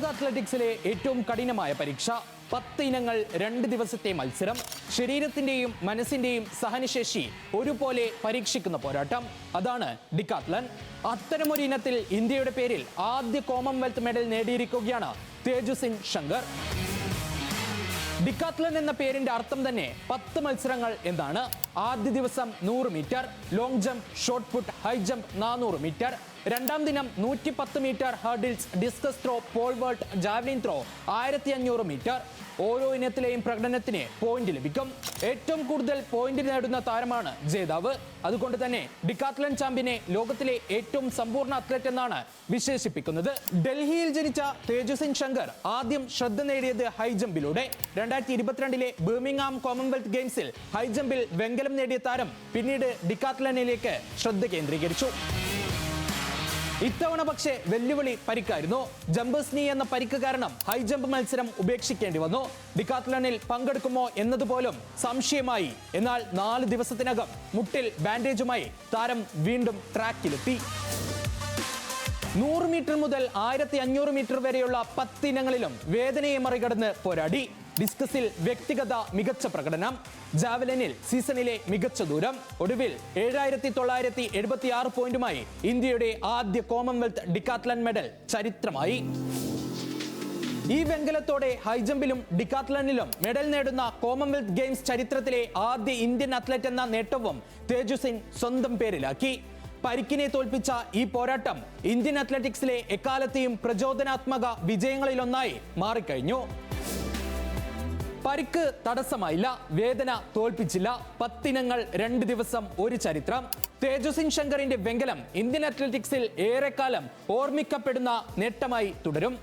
ലോക അത്ലറ്റിക്സിലെ ഏറ്റവും കഠിനമായ പരീക്ഷ. 10 ഇനങ്ങൾ, 2 ദിവസത്തെ മത്സരം. ശരീരത്തിന്റെയും മനസ്സിന്റെയും സഹനശേഷി ഒരുപോലെ പരീക്ഷിക്കുന്ന പോരാട്ടം. അതാണ് ഡിക്കാത്ലൺ. അത്തരമൊരു ഇനത്തിൽ ഇന്ത്യയുടെ പേരിൽ ആദ്യ കോമൺവെൽത്ത് മെഡൽ നേടിയിരിക്കുകയാണ് തേജസ്വിൻ ശങ്കർ. ഡിക്കാത്ലൺ എന്ന പേരിന്റെ അർത്ഥം തന്നെ 10 മത്സരങ്ങൾ എന്നാണ്. ആദ്യ ദിവസം 100 metre, long jump, shot put, high jump 400 metre. രണ്ടാം ദിനം 110 metre hurdles, discus throw, pole vault, javelin throw 1500 metre. ഓരോ ഇനത്തിലെയും പ്രകടനത്തിന് പോയിന്റ് ലഭിക്കും. ഏറ്റവും കൂടുതൽ പോയിന്റ് നേടുന്ന താരമാണ് ജേതാവ്. അതുകൊണ്ട് തന്നെ ഡിക്കാത്ലൺ ചാമ്പ്യനെ ലോകത്തിലെ ഏറ്റവും സമ്പൂർണ്ണ അത്ലറ്റ് എന്നാണ് വിശേഷിപ്പിക്കുന്നത്. ഡൽഹിയിൽ ജനിച്ച തേജസ്വിൻ ശങ്കർ ആദ്യം ശ്രദ്ധ നേടിയത് ഹൈ ജമ്പിലൂടെ. 2022 ബർമിംഗ്ഹാം കോമൺവെൽത്ത് ഗെയിംസിൽ ഹൈ ജമ്പിൽ വെങ്കലം നേടിയ താരം പിന്നീട് ഡിക്കാത്ലണിലേക്ക് ശ്രദ്ധ കേന്ദ്രീകരിച്ചു. ഇത്തവണ പക്ഷേ വെല്ലുവിളി പരിക്കായിരുന്നു. ജമ്പേഴ്സ് നീ എന്ന പരിക്ക് കാരണം ഹൈ ജമ്പ് മത്സരം ഉപേക്ഷിക്കേണ്ടി വന്നു. ഡിക്കാത്ലണിൽ പങ്കെടുക്കുമോ എന്നതുപോലും സംശയമായി. എന്നാൽ 4 ദിവസത്തിനകം മുട്ടിൽ ബാൻഡേജുമായി താരം വീണ്ടും ട്രാക്കിലെത്തി. 100 മീറ്റർ മുതൽ 1500 മീറ്റർ വരെയുള്ള 10 ഇനങ്ങളിലും വേദനയെ മറികടന്ന് പോരാടി. ഡിസ്കസിൽ വ്യക്തിഗത മികച്ച പ്രകടനം, ജാവലിനിൽ സീസണിലെ മികച്ച ദൂരം. ഒടുവിൽ 7976 പോയിന്റുമായി ഇന്ത്യയുടെ ആദ്യ കോമൺവെൽത്ത് ഡിക്കാത്ലൺ മെഡൽ ചരിത്രമായി. ഈ വെങ്കലത്തോടെ ഹൈജമ്പിലും ഡിക്കാത്ലണിലും മെഡൽ നേടുന്ന കോമൺവെൽത്ത് ഗെയിംസ് ചരിത്രത്തിലെ ആദ്യ ഇന്ത്യൻ അത്ലറ്റ് എന്ന നേട്ടവും തേജസ്വിൻ സ്വന്തം പേരിലാക്കി. പരിക്കിനെ തോൽപ്പിച്ച ഈ പോരാട്ടം ഇന്ത്യൻ അത്ലറ്റിക്സിലെ എക്കാലത്തെയും പ്രചോദനാത്മക വിജയങ്ങളിലൊന്നായി മാറിക്കഴിഞ്ഞു. പരിക്ക് തടസ്സമായില്ല, വേദന തോൽപ്പിച്ചില്ല. 10 ഇനങ്ങൾ, 2 ദിവസം, ഒരു ചരിത്രം. തേജസ്വിൻ ശങ്കറിന്റെ വെങ്കലം ഇന്ത്യൻ അത്ലറ്റിക്സിൽ ഏറെക്കാലം ഓർമ്മിക്കപ്പെടുന്ന നേട്ടമായി തുടരും.